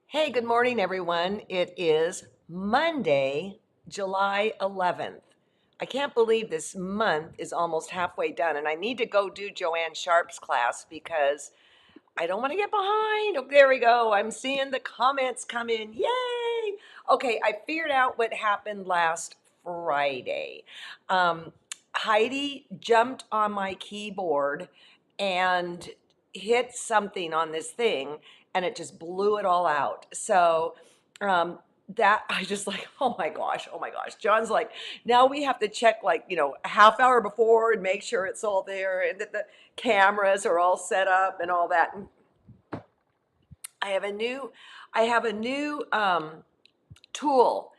Hey, good morning, everyone. It is Monday, July 11th. I can't believe this month is almost halfway done, and I need to go do Joanne Sharp's class because I don't want to get behind. Oh, there we go. I'm seeing the comments come in. Yay! Okay, I figured out what happened last Friday. Um, Heidi jumped on my keyboard and hit something on this thing, and it just blew it all out. So, that I just like, oh my gosh. John's like, now we have to check like, a half hour before and make sure it's all there and that the cameras are all set up and all that. And I have a new, I have a new tool.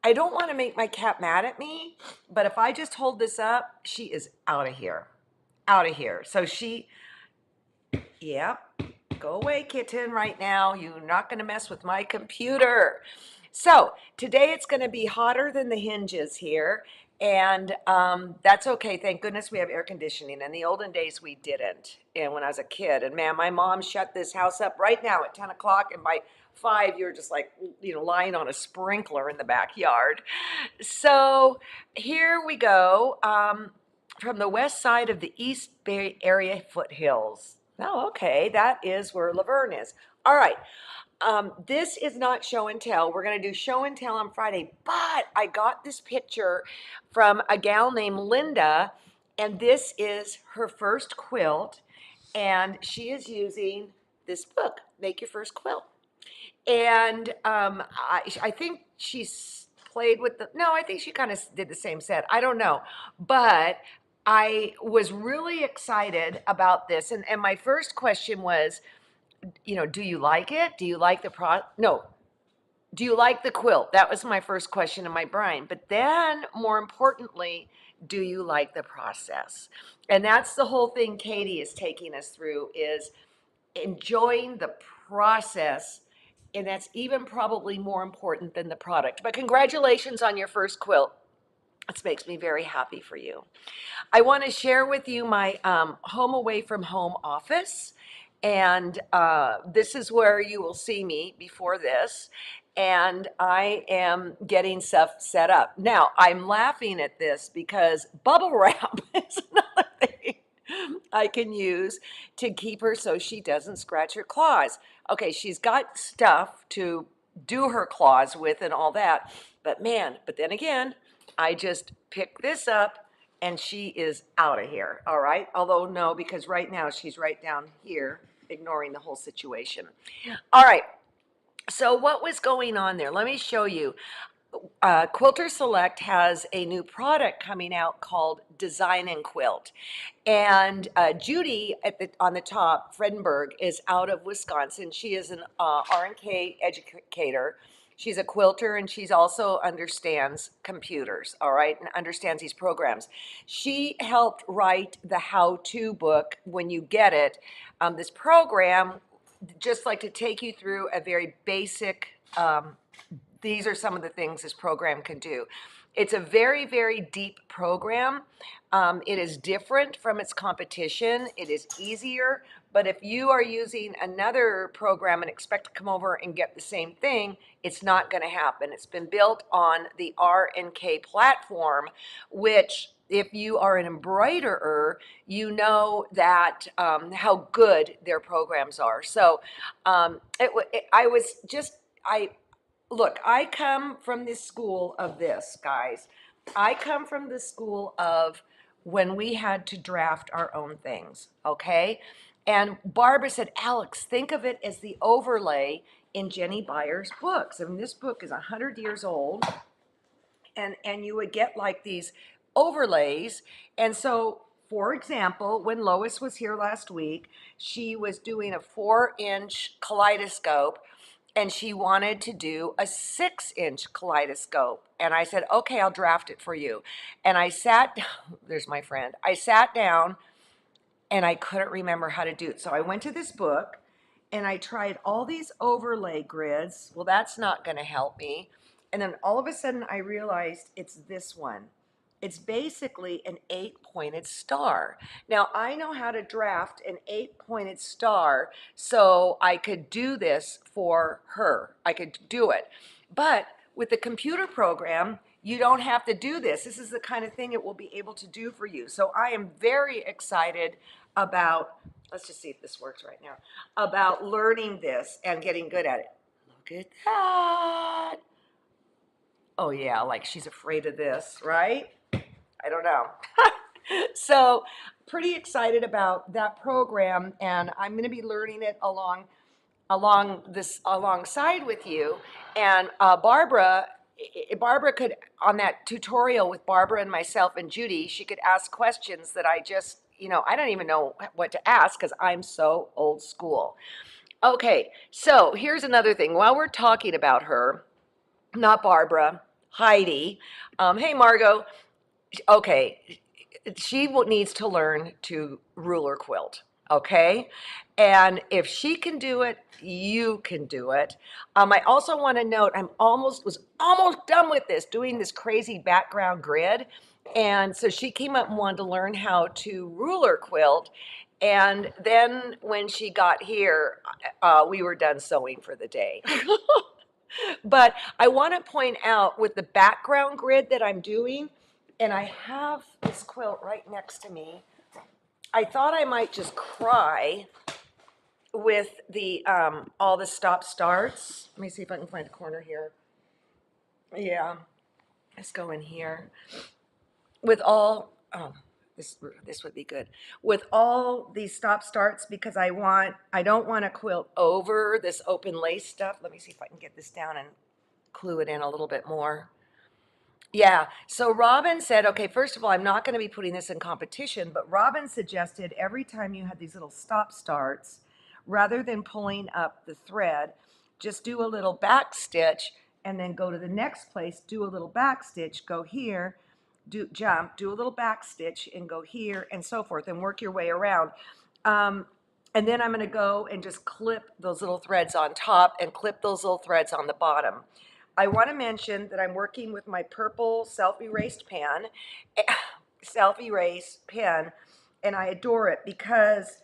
I don't want to make my cat mad at me, but if I just hold this up, she is out of here, out of here. So yeah, go away, kitten, right now. You're not going to mess with my computer. So today it's going to be hotter than the hinges here. And that's okay. Thank goodness we have air conditioning. In the olden days, we didn't. And when I was a kid, and man, my mom shut this house up right now at 10 o'clock. And by 5, you're just like, lying on a sprinkler in the backyard. So here we go. From the west side of the East Bay Area foothills. Oh, okay. That is where Laverne is. All right. This is not show and tell. We're going to do show and tell on Friday, but I got this picture from a gal named Linda, and this is her first quilt, and she is using this book, Make Your First Quilt. And I think she's played with no, I think she kind of did the same set. I don't know. But I was really excited about this. And my first question was, do you like it? Do you like no, do you like the quilt? That was my first question in my brain. But then, more importantly, do you like the process? And that's the whole thing Katie is taking us through is enjoying the process, and that's even probably more important than the product. But congratulations on your first quilt. This makes me very happy for you. I want to share with you my home away from home office. And this is where you will see me before this. And I am getting stuff set up. Now, I'm laughing at this because bubble wrap is another thing I can use to keep her so she doesn't scratch her claws. Okay, she's got stuff to do her claws with and all that. But man, but then again, I just pick this up and she is out of here, all right? Although no, because right now she's right down here, ignoring the whole situation. All right, so what was going on there? Let me show you. Quilter Select has a new product coming out called Design and Quilt. And Judy on the top, Fredenberg, is out of Wisconsin. She is an R&K educator. She's a quilter, and she's also understands computers, all right, and understands these programs. She helped write the how-to book when you get it. This program, just like to take you through a very basic these are some of the things this program can do. It's a very, very deep program. It is different from its competition. It is easier, but if you are using another program and expect to come over and get the same thing, it's not going to happen. It's been built on the R&K platform, which if you are an embroiderer, you know that how good their programs are. So look, I come from this school of this, guys. I come from the school of when we had to draft our own things, okay? And Barbara said, Alex, think of it as the overlay in Jenny Byer's books. I mean, this book is 100 years old, and you would get like these overlays. And so, for example, when Lois was here last week, she was doing a 4-inch kaleidoscope and she wanted to do a 6-inch kaleidoscope. And I said, okay, I'll draft it for you. And I sat down, there's my friend. I sat down and I couldn't remember how to do it. So I went to this book and I tried all these overlay grids. Well, that's not going to help me. And then all of a sudden I realized it's this one. It's basically an 8-pointed star. Now, I know how to draft an 8-pointed star, so I could do this for her. I could do it. But with the computer program, you don't have to do this. This is the kind of thing it will be able to do for you. So I am very excited about, let's just see if this works right now, about learning this and getting good at it. Look at that. Oh yeah, like she's afraid of this, right? I don't know. So pretty excited about that program, and I'm going to be learning it alongside with you. And Barbara could, on that tutorial with Barbara and myself and Judy, she could ask questions that I just, I don't even know what to ask because I'm so old school. Okay, so here's another thing. While we're talking about her, not Barbara, Heidi. Hey, Margot. Okay, she needs to learn to ruler quilt. Okay, and if she can do it, you can do it. I also want to note was almost done with doing this crazy background grid, and so she came up and wanted to learn how to ruler quilt. And then when she got here, we were done sewing for the day. But I want to point out with the background grid that I'm doing, and I have this quilt right next to me. I thought I might just cry with the all the stop starts. Let me see if I can find a corner here. Yeah, let's go in here. With all, oh, this would be good. With all these stop starts because I don't want to quilt over this open lace stuff. Let me see if I can get this down and clue it in a little bit more. Yeah, so Robin said, okay, first of all, I'm not going to be putting this in competition, but Robin suggested every time you had these little stop starts, rather than pulling up the thread, just do a little back stitch and then go to the next place, do a little back stitch, go here, do a little back stitch and go here and so forth and work your way around. And then I'm going to go and just clip those little threads on top and clip those little threads on the bottom. I want to mention that I'm working with my purple self-erase pen, and I adore it because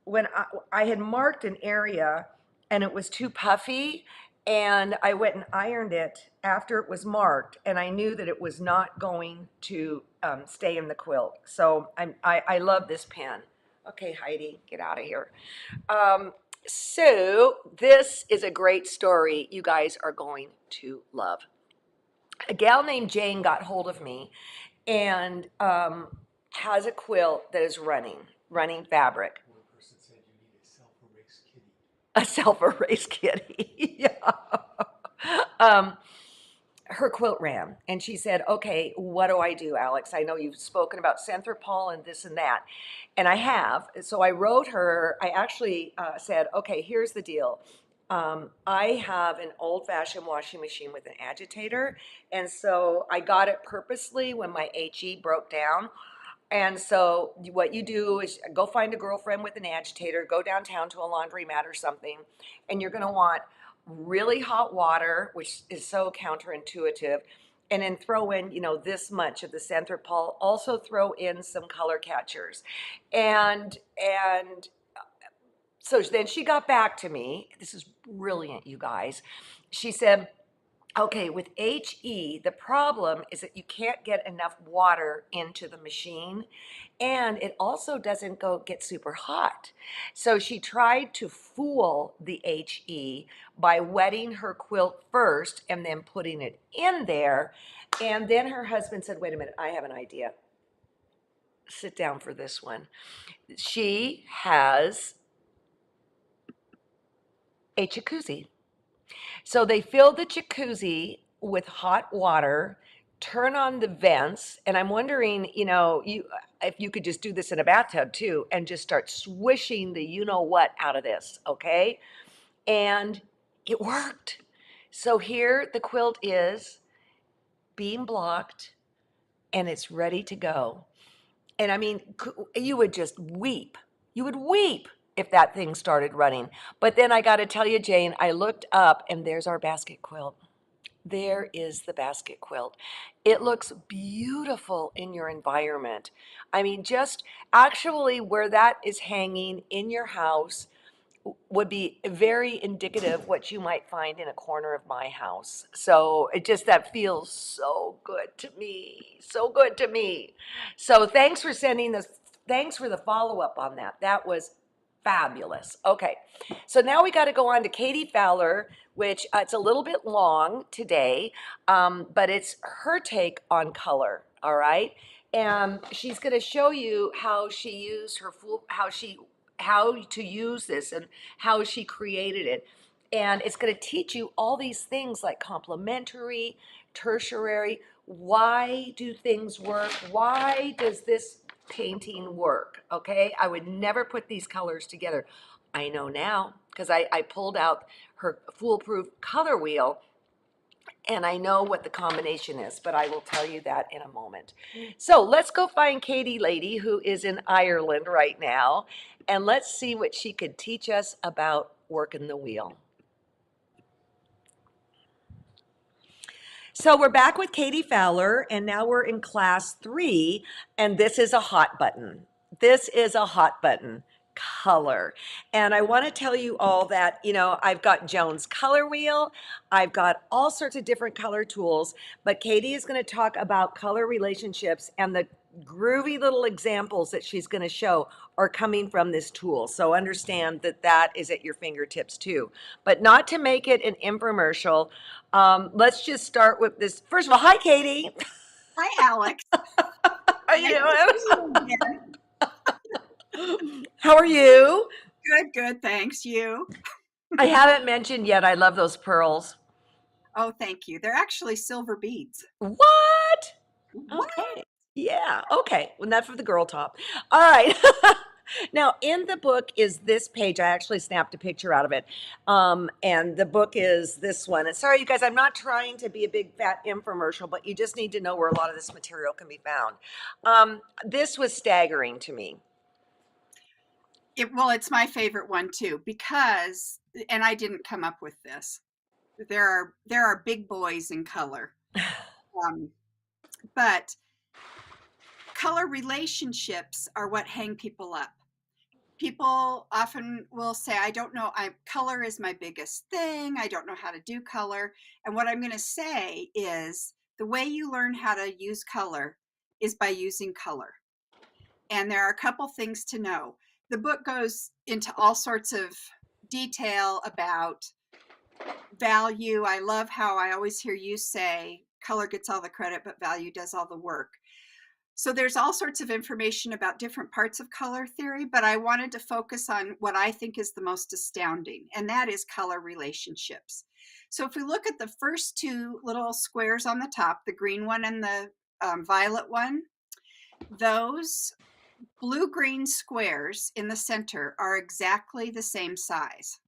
when I had marked an area and it was too puffy, and I went and ironed it after it was marked, and I knew that it was not going to stay in the quilt. So I love this pen. Okay, Heidi, get out of here. So this is a great story you guys are going to love. A gal named Jane got hold of me and has a quilt that is running fabric. One person said you need a self-erase kitty. A self-erase kitty. Yeah. Her quilt ran, and she said, okay, what do I do, Alex? I know you've spoken about Centerpol and this and that, and I have. So I wrote her, I actually said, okay, here's the deal. I have an old-fashioned washing machine with an agitator, and so I got it purposely when my HE broke down. And so what you do is go find a girlfriend with an agitator, go downtown to a laundromat or something, and you're going to want really hot water, which is so counterintuitive, and then throw in, this much of the Centerpol. Also throw in some color catchers. And so then she got back to me. This is brilliant, you guys. She said, okay, with HE, the problem is that you can't get enough water into the machine, and it also doesn't get super hot. So she tried to fool the HE by wetting her quilt first and then putting it in there. And then her husband said, wait a minute, I have an idea. Sit down for this one. She has a jacuzzi. So they fill the jacuzzi with hot water, turn on the vents, and I'm wondering, if you could just do this in a bathtub too, and just start swishing the you-know-what out of this, okay? And it worked. So here the quilt is being blocked, and it's ready to go. And I mean, you would just weep. You would weep if that thing started running. But then I got to tell you, Jane, I looked up and there's our basket quilt. There is the basket quilt. It looks beautiful in your environment. I mean, just actually where that is hanging in your house would be very indicative what you might find in a corner of my house. So it just, that feels so good to me. So good to me. So thanks for sending this. Thanks for the follow up on that. That was fabulous. Okay. So now we got to go on to Katie Fowler, which it's a little bit long today, but it's her take on color. All right. And she's going to show you how she used her full, how to use this and how she created it. And it's going to teach you all these things like complementary, tertiary. Why do things work? Why does this painting work? Okay, I would never put these colors together. I know now because I pulled out her foolproof color wheel and I know what the combination is, but I will tell you that in a moment. So let's go find Katie Lady, who is in Ireland right now, and let's see what she could teach us about working the wheel. So we're back with Katie Fowler, and now we're in class 3, and this is a hot button. This is a hot button. Color. And I want to tell you all that, I've got Joan's color wheel. I've got all sorts of different color tools, but Katie is going to talk about color relationships, and the groovy little examples that she's going to show are coming from this tool. So understand that that is at your fingertips too. But not to make it an infomercial, let's just start with this. First of all, hi, Katie. Hi, Alex. How are you Nice to see you doing? How are you? Good, good. Thanks. You? I haven't mentioned yet, I love those pearls. Oh, thank you. They're actually silver beads. What? What? Okay. Yeah. Okay. Well, that's for the girl top. All right. Now, in the book is this page. I actually snapped a picture out of it. And the book is this one. And sorry, you guys, I'm not trying to be a big fat infomercial, but you just need to know where a lot of this material can be found. This was staggering to me. Well, it's my favorite one too because, and I didn't come up with this. There are big boys in color, but color relationships are what hang people up. People often will say, I don't know, color is my biggest thing. I don't know how to do color. And what I'm going to say is the way you learn how to use color is by using color. And there are a couple things to know. The book goes into all sorts of detail about value. I love how I always hear you say color gets all the credit, but value does all the work. So there's all sorts of information about different parts of color theory, but I wanted to focus on what I think is the most astounding, and that is color relationships. So if we look at the first two little squares on the top, the green one and the violet one, those blue-green squares in the center are exactly the same size.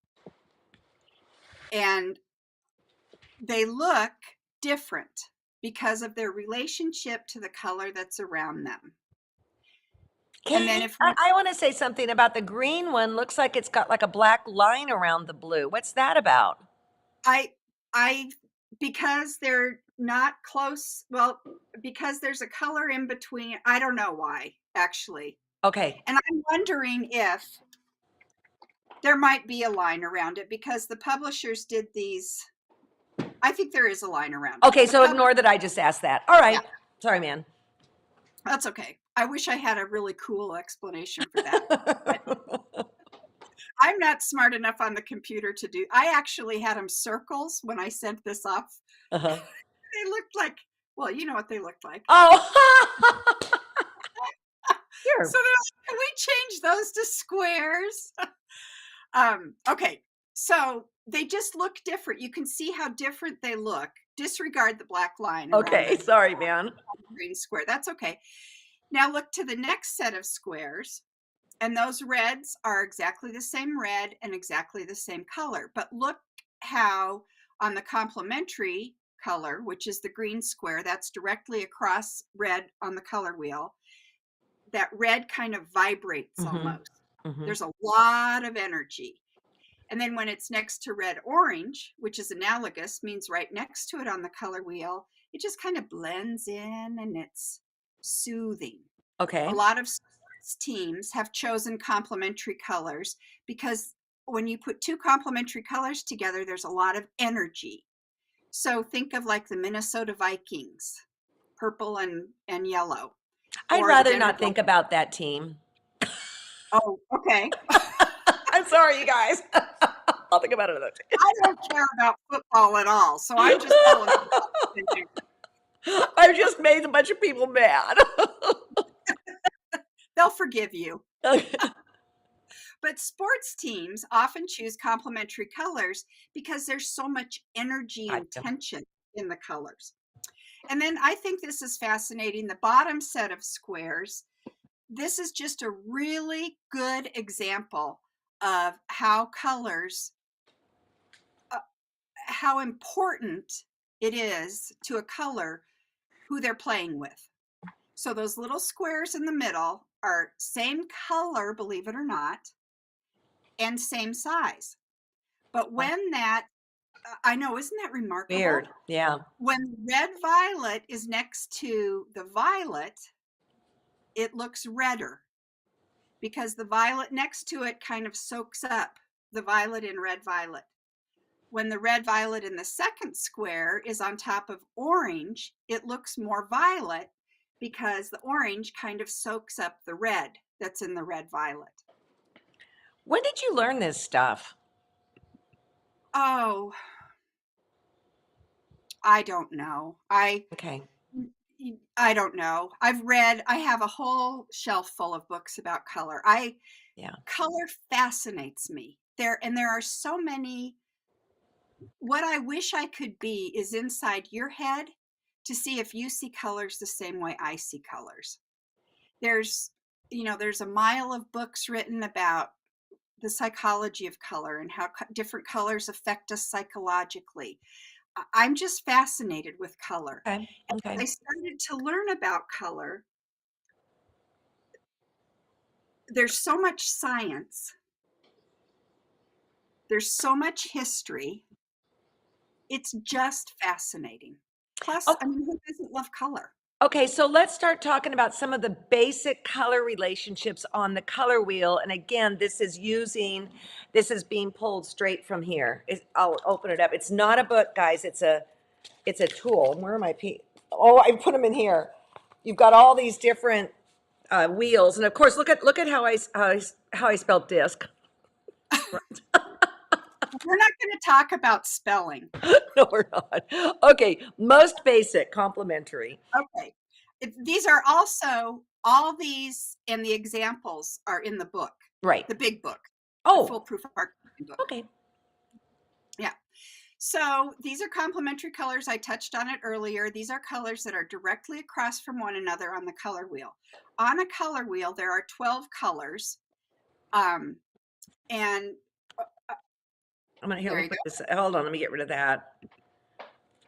And they look different because of their relationship to the color that's around them. Katie, And then if I want to say something about the green one. Looks like it's got like a black line around the blue. What's that about? I because they're not close, well, because there's a color in between, I don't know why, actually. Okay. And I'm wondering if there might be a line around it because the publishers did these. I think there is a line around it. Okay, so ignore that I just asked that. All right. Yeah. Sorry, man. That's okay. I wish I had a really cool explanation for that. I'm not smart enough on the computer to do. I actually had them circles when I sent this off. Uh-huh. They looked like, well, you know what they looked like. Oh, here. So can we change those to squares? Okay, so they just look different. You can see how different they look. Disregard the black line. Okay, sorry, man. Green square. That's okay. Now look to the next set of squares. And those reds are exactly the same red and exactly the same color. But look how on the complementary color, which is the green square, that's directly across red on the color wheel, that red kind of vibrates almost. There's a lot of energy. And then when it's next to red orange, which is analogous, means right next to it on the color wheel, it just kind of blends in and it's soothing. Okay. A lot of sports teams have chosen complementary colors because when you put two complementary colors together, there's a lot of energy. So think of like the Minnesota Vikings, purple and yellow, I'd or the rather Denver not think Broncos. about that team. Oh, okay. I'm sorry, you guys. I'll think about another I don't care about football at all, so I'm just telling you. I've just made a bunch of people mad. They'll forgive you. Okay. But sports teams often choose complementary colors because there's so much energy and Gotcha. tension in the colors. And then I think this is fascinating. The bottom set of squares, this is just a really good example of how colors, how important it is to a color who they're playing with. So those little squares in the middle are same color, believe it or not, and same size. But when that, I know, isn't that remarkable? Weird. Yeah. When red violet is next to the violet, it looks redder because the violet next to it kind of soaks up the violet in red violet. When the red violet in the second square is on top of orange, it looks more violet because the orange kind of soaks up the red that's in the red violet. When did you learn this stuff? Oh, I don't know. Okay. I don't know. I have a whole shelf full of books about color. Yeah. Color fascinates me. There are so many. What I wish I could be is inside your head to see if you see colors the same way I see colors. There's, there's a mile of books written about the psychology of color and how different colors affect us psychologically. I'm just fascinated with color. Okay. And Okay. I started to learn about color. There's so much science. There's so much history. It's just fascinating. Plus, Oh, I mean, who doesn't love color? okay. So let's start talking about some of the basic color relationships on the color wheel. And again, this is being pulled straight from here. I'll open it up. It's not a book, guys. It's a tool. Where are my Oh, I put them in here. You've got all these different wheels, and of course, look at how I spelled disc. We're not going to talk about spelling. No, we're not. Okay, most basic, complementary. Okay. These are also, all these and the examples are in the book, Right. the big book, the Oh, Foolproof Art book. okay. Yeah. So these are complementary colors. I touched on it earlier. These are colors that are directly across from one another on the color wheel. On a color wheel, there are 12 colors. And I'm gonna here. there Let you me go. put this. Hold on. Let me get rid of that.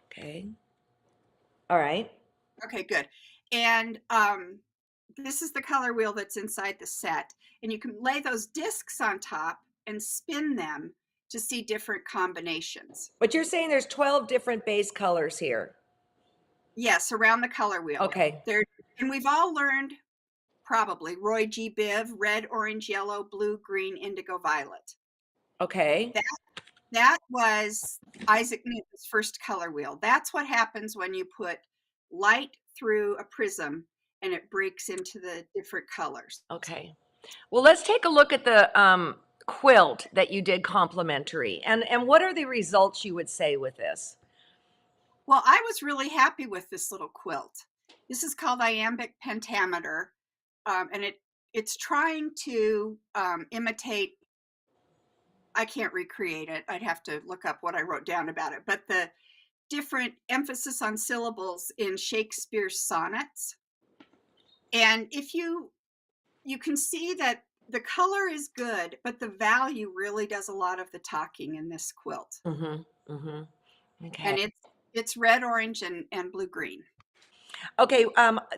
Okay. All right. Okay, good. And this is the color wheel that's inside the set. And you can lay those discs on top and spin them to see different combinations. But you're saying there's 12 different base colors here. Yes, around the color wheel. Okay. And we've all learned probably Roy G. Biv, red, orange, yellow, blue, green, indigo, violet. Okay. That was Isaac Newton's first color wheel. That's what happens when you put light through a prism and it breaks into the different colors. Okay. Well, let's take a look at the quilt that you did complimentary. And what are the results you would say with this? Well, I was really happy with this little quilt. This is called Iambic Pentameter, and it's trying to imitate. I can't recreate it. I'd have to look up what I wrote down about it. But the different emphasis on syllables in Shakespeare's sonnets, and if you can see that the color is good, but the value really does a lot of the talking in this quilt. Mm-hmm. Mm-hmm. Okay. And it's red, orange, and blue green. Okay,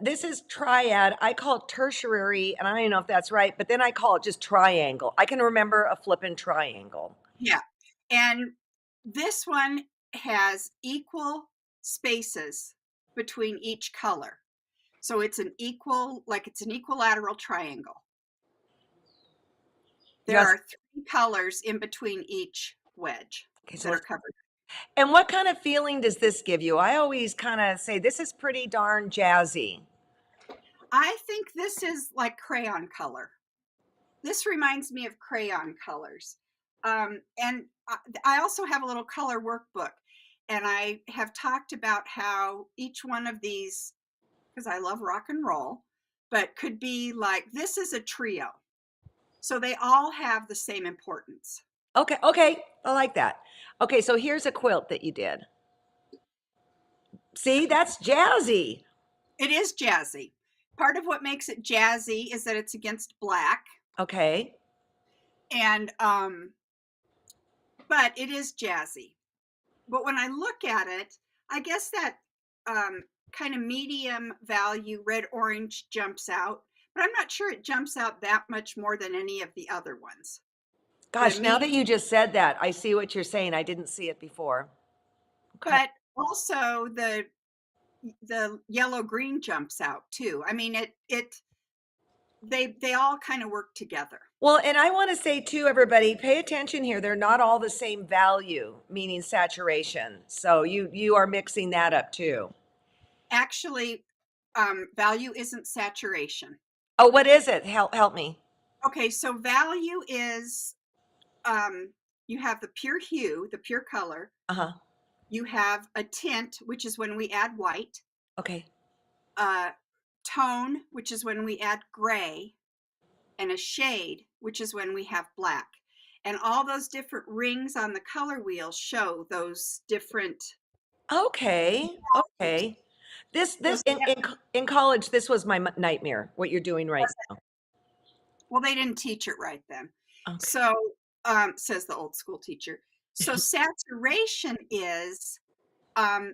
this is triad. I call it tertiary, and I don't even know if that's right, but then I call it just triangle. I can remember a flippin' triangle. Yeah. And this one has equal spaces between each color. So it's an equilateral triangle. There Yes. are 3 colors in between each wedge Okay, that so are covered. and what kind of feeling does this give you? I always kind of say this is pretty darn jazzy. I think this is like crayon color. This reminds me of crayon colors. And I also have a little color workbook, and I have talked about how each one of these, because I love rock and roll, but could be like this is a trio. So they all have the same importance. Okay, okay, I like that. Okay, so here's a quilt that you did. See, that's jazzy. It is jazzy. Part of what makes it jazzy is that it's against black, Okay. and but it is jazzy. But when I look at it, I guess that kind of medium value red orange jumps out, but I'm not sure it jumps out that much more than any of the other ones. The Gosh, now medium, that you just said that, I see what you're saying. I didn't see it before. Okay. but also the yellow green jumps out too. I mean, they all kind of work together. Well, and I want to say too, everybody, pay attention here. They're not all the same value, meaning saturation. So you are mixing that up too. Actually, value isn't saturation. Oh, what is it? Help me. Okay, so value is you have the pure hue, the pure color. Uh-huh. You have a tint, which is when we add white, Okay. a tone, which is when we add gray, and a shade, which is when we have black. And all those different rings on the color wheel show those different Okay. values. Okay. This So, this in college, this was my nightmare. What you're doing right now. well, they didn't teach it right then. Okay. So, says the old school teacher. So, saturation is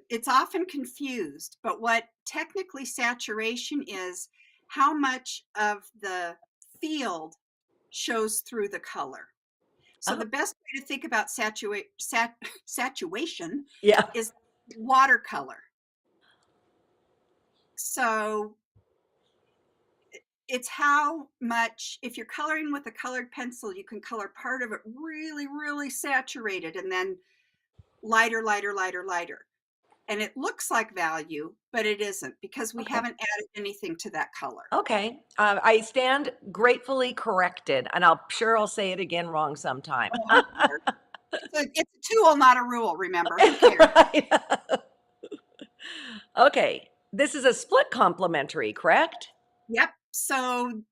it's often confused, but what technically saturation is how much of the field shows through the color. So Oh, the best way to think about saturation yeah. is watercolor. So it's how much, if you're coloring with a colored pencil, you can color part of it really, really saturated and then lighter, lighter, lighter, lighter. And it looks like value, but it isn't because we Okay. haven't added anything to that color. Okay. I stand gratefully corrected, and I'll say it again wrong sometime. Oh, who cares? It's a tool, not a rule, remember? Who cares? Right. Okay. This is a split complementary, correct? Yep. So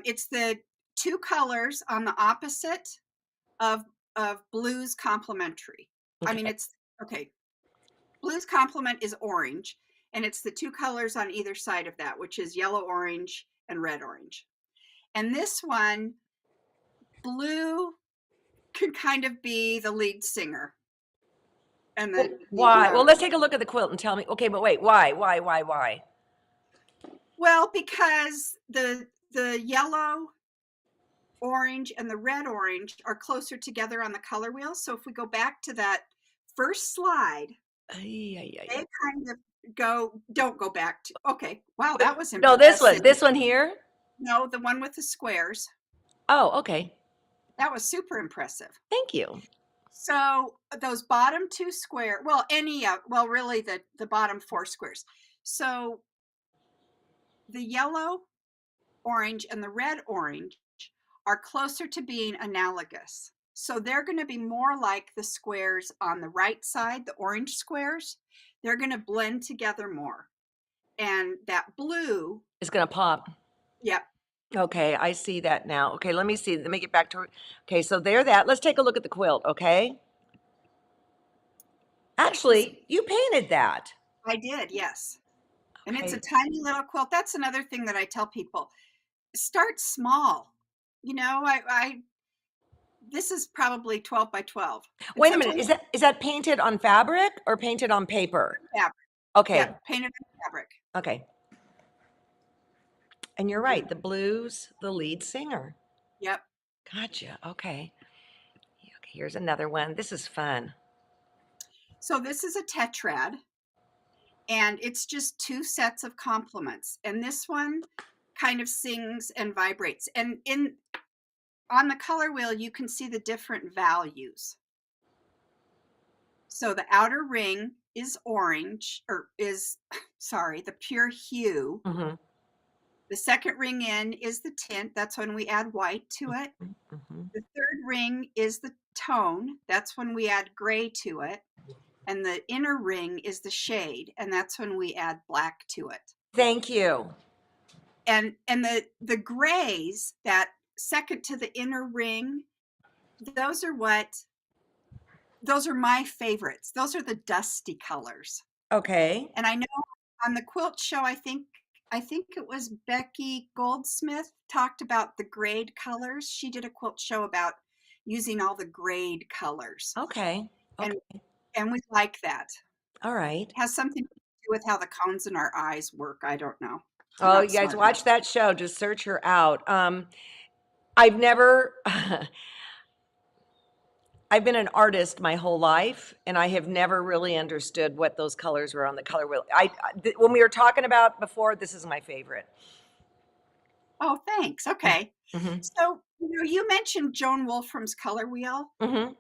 it's the 2 colors on the opposite of blue's complementary. I mean, Okay. it's okay. Blue's complement is orange, and it's the 2 colors on either side of that, which is yellow orange and red orange. And this one, blue could kind of be the lead singer. And Why? Well, let's take a look at the quilt and tell me. Okay, but wait, why? Why? well, because the yellow orange and the red orange are closer together on the color wheel. So if we go back to that first slide, Ay, ay, ay, they ay. kind of don't go back to, okay, wow, that was No, impressive. this one here. No, the one with the squares. Oh, okay. That was super impressive. Thank you. So those bottom 2 square, well, really the bottom 4 squares. So the yellow orange and the red orange are closer to being analogous. So they're going to be more like the squares on the right side, the orange squares. They're going to blend together more. And that blue, It's gonna pop. yep. Okay, I see that now. Okay, let me see. Let me get back to. Okay, so there that. Let's take a look at the quilt. Okay. This, Actually, you painted that. I did, yes. And it's a Okay. tiny little quilt. That's another thing that I tell people. Start small. You know, this is probably 12 by 12. And Wait a minute. sometimes Is that painted on fabric or painted on paper? fabric. Okay. Yeah, painted on fabric. Okay. And you're And right. The blues, the lead singer. yep. Gotcha. Okay. Here's another one. This is fun. So this is a tetrad, and it's just 2 sets of complements. And this one kind of sings and vibrates. And on the color wheel, you can see the different values. So the outer ring is orange, or is, sorry, the pure hue. Mm-hmm. The second ring in is the tint. That's when we add white to it. Mm-hmm. The third ring is the tone. That's when we add gray to it. And the inner ring is the shade, and that's when we add black to it. Thank you. And the grays, that second to the inner ring, those are my favorites. Those are the dusty colors. Okay. And I know on the quilt show, I think it was Becky Goldsmith talked about the grade colors. She did a quilt show about using all the grade colors. Okay. Okay. And we like that. All right. It has something to do with how the cones in our eyes work. I don't know. I'm Oh, not you guys smart watch that show. Just search her out. I've never, I've been an artist my whole life, and I have never really understood what those colors were on the color wheel. When we were talking about before, this is my favorite. Oh, thanks. Okay. Mm-hmm. So, you mentioned Joan Wolfram's color wheel. Mm-hmm.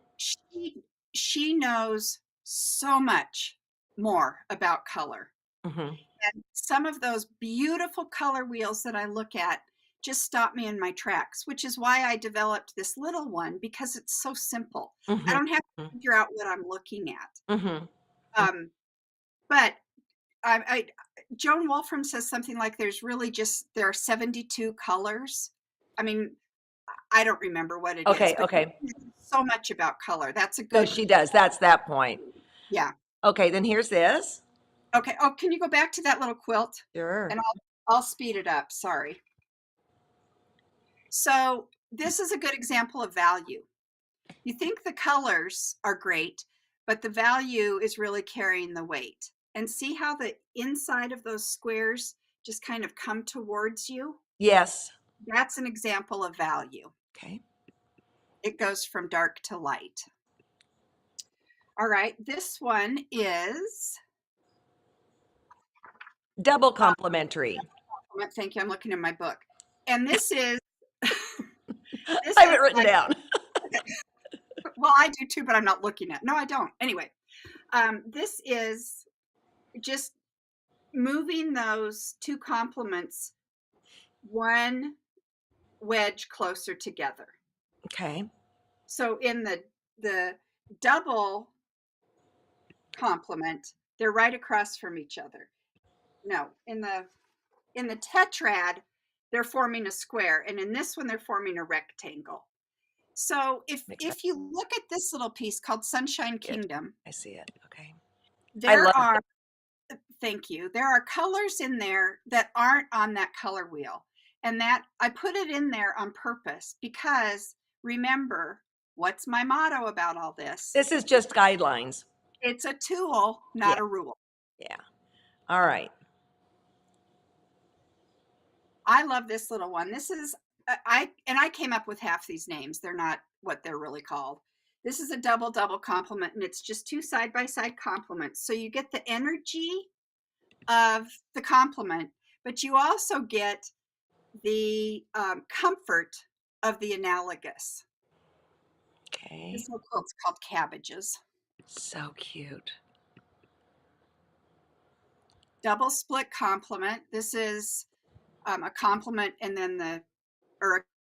She knows so much more about color. Mm-hmm. And some of those beautiful color wheels that I look at just stop me in my tracks, which is why I developed this little one, because it's so simple. Mm-hmm. I don't have to figure out what I'm looking at. Mm-hmm. But Joan Wolfram says something like there are 72 colors. I mean, I don't remember what it is. Okay. But Okay. so much about color. That's a No, good. she does. That's that point. Yeah. Okay. Then here's this. Okay. Oh, can you go back to that little quilt? Sure. And I'll speed it up. Sorry. So this is a good example of value. You think the colors are great, but the value is really carrying the weight. And see how the inside of those squares just kind of come towards you? Yes. That's an example of value. Okay. It goes from dark to light. All right, this one is Double complementary. thank you. I'm looking in my book. And this is I have it written down. Well, I do too, but I'm not looking at. No, I don't. Anyway, this is just moving those two complements one wedge closer together. Okay. So in the double complement, they're right across from each other. No, in the tetrad, they're forming a square, and in this one, they're forming a rectangle. So if you look at this little piece called Sunshine Kingdom, I see it. Okay. Thank you. There are colors in there that aren't on that color wheel. And that I put it in there on purpose because remember, what's my motto about all this? This is just guidelines. It's a tool, not a rule. Yeah. All right. I love this little one. This is I came up with half these names. They're not what they're really called. This is a double complement, and it's just two side-by-side complements. So you get the energy of the complement, but you also get the comfort of the analogous. Okay. This little quilt's called Cabbages. So cute. Double split complement. This is a complement and then a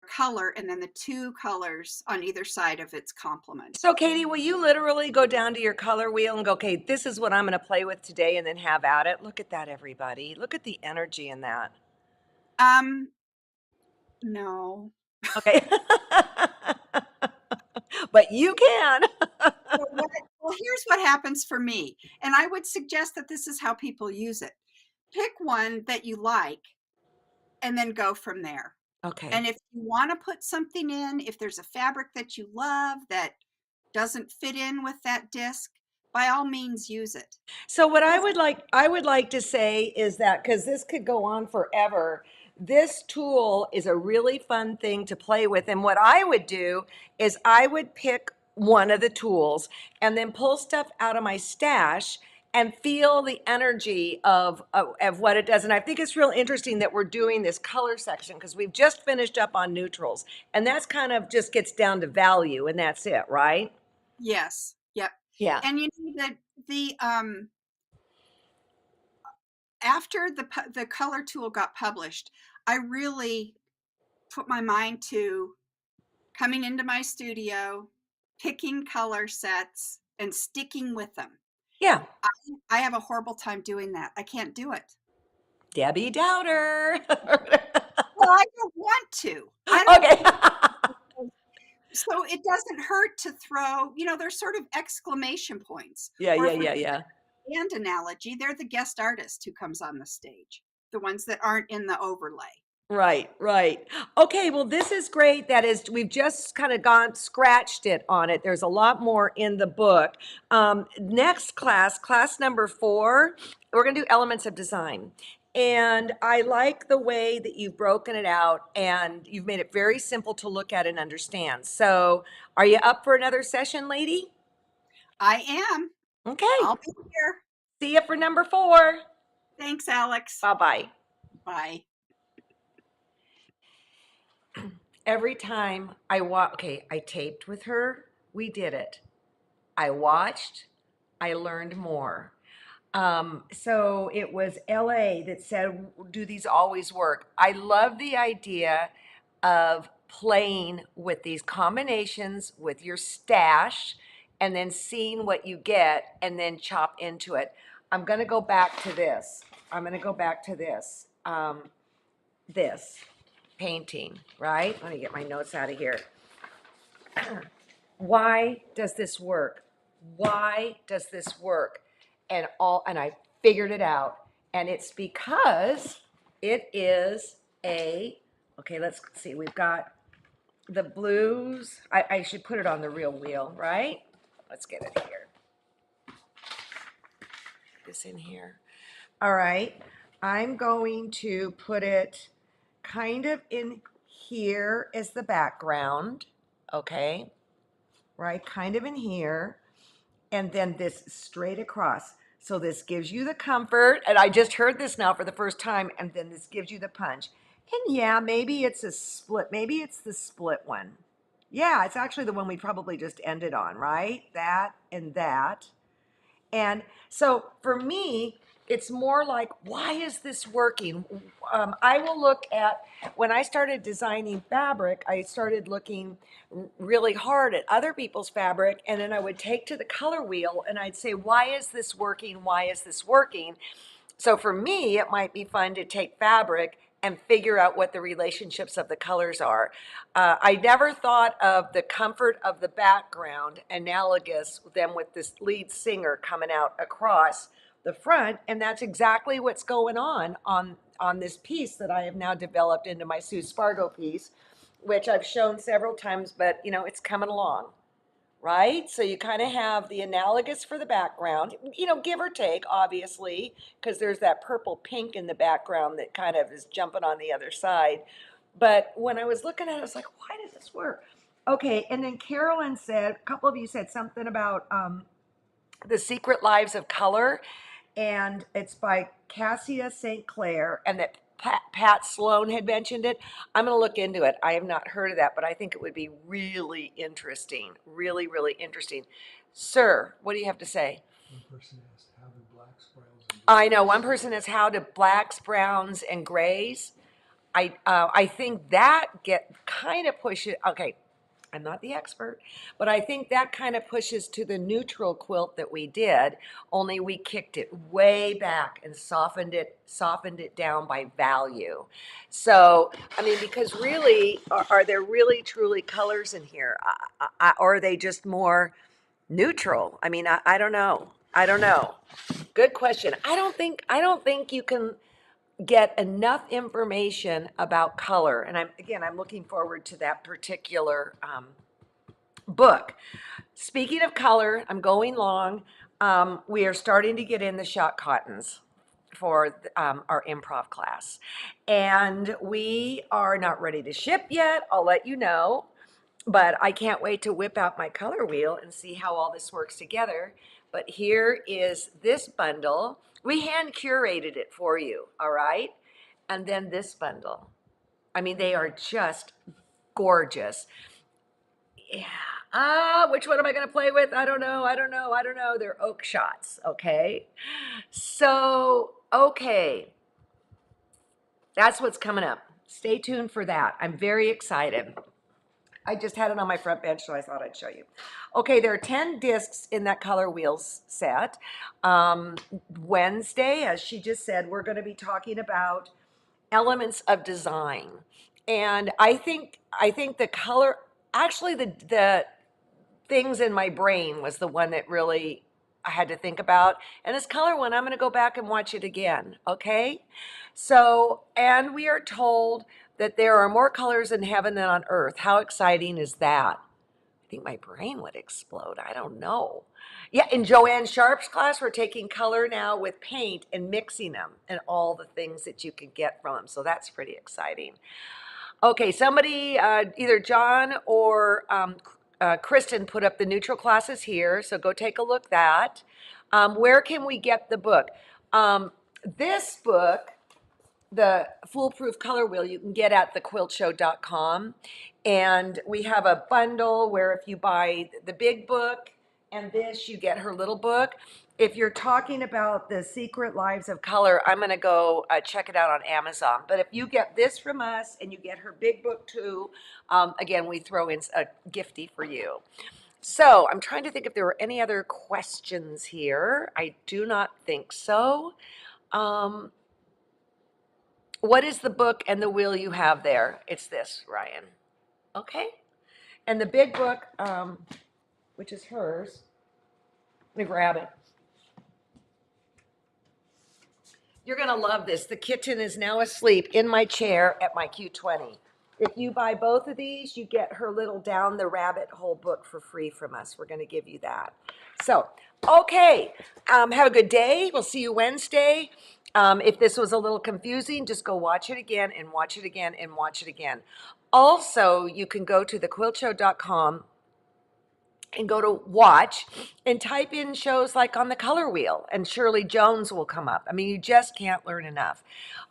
color and then the two colors on either side of its complement. So Katie, will you literally go down to your color wheel and go, okay, this is what I'm going to play with today, and then have at it? Look at that, everybody. Look at the energy in that. No. Okay. But you can. Well, here's what happens for me. And I would suggest that this is how people use it. Pick one that you like and then go from there. Okay. And if you want to put something in, if there's a fabric that you love that doesn't fit in with that disc, by all means use it. So what I would like to say is that, because this could go on forever, this tool is a really fun thing to play with. And what I would do is I would pick one of the tools, and then pull stuff out of my stash and feel the energy of what it does. And I think it's real interesting that we're doing this color section because we've just finished up on neutrals, and that's kind of just gets down to value, and that's it, right? Yes. Yep. Yeah. And you know that after the color tool got published, I really put my mind to coming into my studio, picking color sets and sticking with them. Yeah. I have a horrible time doing that. I can't do it. Debbie Dowder. Well, I don't want to. I don't Okay. so it doesn't hurt to throw, there's sort of exclamation points. Yeah, Or yeah, if we're yeah, yeah. band analogy, they're the guest artist who comes on the stage, the ones that aren't in the overlay. Right, right. Okay, well, this is great. That is, we've just kind of scratched it on it. There's a lot more in the book. Next class, class number 4, we're going to do elements of design. And I like the way that you've broken it out and you've made it very simple to look at and understand. So, are you up for another session, lady? I am. Okay. I'll be here. See you for number 4. Thanks, Alex. Bye-bye. Bye. Every time I taped with her, we did it. I watched, I learned more. So it was LA that said, do these always work? I love the idea of playing with these combinations with your stash and then seeing what you get and then chop into it. I'm going to go back to this. I'm going to go back to this. This painting, right? Let me get my notes out of here. Why does this work? Why does this work? And I figured it out. And it's because it is okay, let's see. We've got the blues. I should put it on the real wheel, right? Let's get it here. This in here. All right. I'm going to put it kind of in here as the background. Okay. Right, kind of in here, and then this straight across. So this gives you the comfort, and I just heard this now for the first time, and then this gives you the punch. And yeah, maybe it's a split, maybe it's the split one. Yeah, it's actually the one we probably just ended on, right? That and that. And so for me, it's more like, why is this working? I will look at, when I started designing fabric, I started looking really hard at other people's fabric, and then I would take to the color wheel and I'd say, why is this working? Why is this working? So for me, it might be fun to take fabric and figure out what the relationships of the colors are. I never thought of the comfort of the background analogous then with this lead singer coming out across the front, and that's exactly what's going on this piece that I have now developed into my Sue Spargo piece, which I've shown several times, but it's coming along. Right? So you kind of have the analogous for the background, give or take, obviously, because there's that purple pink in the background that kind of is jumping on the other side. But when I was looking at it, I was like, why does this work? Okay, and then Carolyn said, a couple of you said something about The Secret Lives of Color, and it's by Cassia St. Clair, and that Pat Sloan had mentioned it. I'm going to look into it. I have not heard of that, but I think it would be really interesting. Really, really interesting. Sir, what do you have to say? One person asked how do blacks, browns, and I know grays one person is how do blacks, browns, and grays. I think that get kind of pushes. Okay, I'm not the expert, but I think that kind of pushes to the neutral quilt that we did, only we kicked it way back and softened it down by value. So, I mean, because really, are there really truly colors in here? Or are they just more neutral? I mean, I don't know. I don't know. Good question. I don't think you can get enough information about color. And I'm looking forward to that particular book. Speaking of color, I'm going long. We are starting to get in the shot cottons for our improv class. And we are not ready to ship yet. I'll let you know. But I can't wait to whip out my color wheel and see how all this works together. But here is this bundle. We hand curated it for you, all right? And then this bundle. I mean, they are just gorgeous. Yeah. Which one am I going to play with? I don't know. They're oak shots, okay? So, okay. That's what's coming up. Stay tuned for that. I'm very excited. I just had it on my front bench, so I thought I'd show you. Okay, there are 10 discs in that color wheels set. Wednesday, as she just said, we're going to be talking about elements of design. And I think the color, actually the things in my brain was the one that really I had to think about. And this color one, I'm going to go back and watch it again, okay? So, and we are told that there are more colors in heaven than on earth. How exciting is that? I think my brain would explode. I don't know. Yeah, in Joanne Sharp's class, we're taking color now with paint and mixing them and all the things that you can get from them. So that's pretty exciting. Okay, somebody, either John or Kristen put up the neutral classes here, so go take a look at that. Where can we get the book? This book, the Foolproof Color Wheel, you can get at thequiltshow.com. And we have a bundle where if you buy the big book and this, you get her little book. If you're talking about the Secret Lives of Color, I'm going to go check it out on Amazon. But if you get this from us and you get her big book too, again, we throw in a gifty for you. So I'm trying to think if there were any other questions here. I do not think so. What is the book and the wheel you have there? It's this, Ryan. Okay. And the big book, which is hers, let me grab it. You're going to love this. The kitten is now asleep in my chair at my Q20. If you buy both of these, you get her little Down the Rabbit Hole book for free from us. We're going to give you that. So, okay. Have a good day. We'll see you Wednesday. If this was a little confusing, just go watch it again and watch it again and watch it again. Also, you can go to thequiltshow.com and go to watch and type in shows like On the Color Wheel, and Shirley Jones will come up. I mean, you just can't learn enough.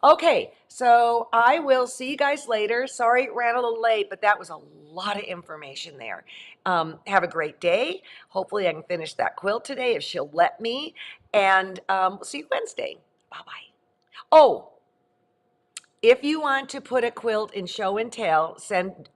Okay, so I will see you guys later. Sorry it ran a little late, but that was a lot of information there. Have a great day. Hopefully I can finish that quilt today if she'll let me. And we'll see you Wednesday. Bye-bye. Oh, if you want to put a quilt in show and tell,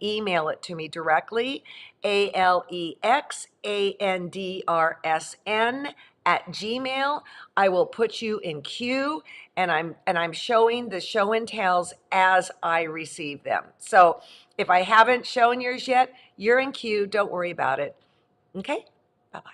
email it to me directly, alexandrsn@gmail. I will put you in queue, and I'm showing the show and tells as I receive them. So if I haven't shown yours yet, you're in queue. Don't worry about it. Okay? Bye-bye.